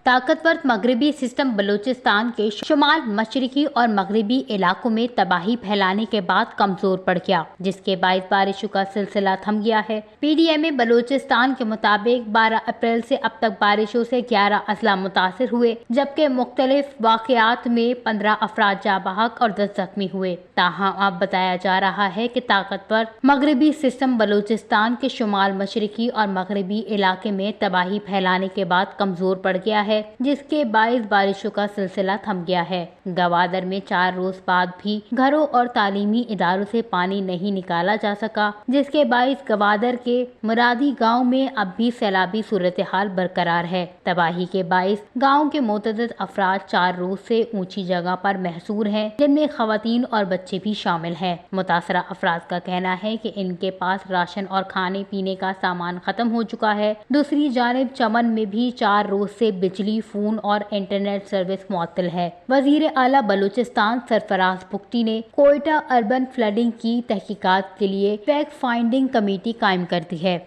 ताकतवर मगरबी सिस्टम बलूचिस्तान के शुमाल मशरकी और मगरबी इलाकों में तबाही फैलाने के बाद कमजोर पड़ गया, जिसके बाद बारिशों का सिलसिला थम गया है। पीडीएम बलूचिस्तान के मुताबिक 12 अप्रैल से अब तक बारिशों से 11 अजला मुतासिर हुए, जबकि मुख्तलिफ वाकयात में 15 अफराद जाँ बहक और 10 जख्मी हुए। ताहम अब बताया जा रहा है कि ताकतवर मगरबी सिस्टम बलूचिस्तान के शुमाल मशरकी और मगरबी इलाके में तबाही फैलाने के बाद कमजोर पड़ गया है, जिसके बायस बारिशों का सिलसिला थम गया है। गवादर में 4 रोज बाद भी घरों और तालीमी इदारों से पानी नहीं निकाला जा सका, जिसके बायस गवादर के मुरादी गांव में अब भी सैलाबी सूरत हाल बरकरार है। तबाही के बायस गांव के मुतअद्दिद अफराद 4 रोज से ऊंची जगह पर महसूर हैं, जिनमें खवातीन और बच्चे भी शामिल हैं। मुतासरा अफराद का कहना है कि इनके पास राशन और खाने पीने का सामान खत्म हो चुका है। दूसरी जानिब चमन में भी 4 रोज से बिजली, फोन और इंटरनेट सर्विस मुअत्तल है। वजीर आला बलूचिस्तान सरफराज बुख्ती ने कोयटा अर्बन फ्लडिंग की तहकीकात के लिए फैक्ट फाइंडिंग कमेटी कायम कर दी है।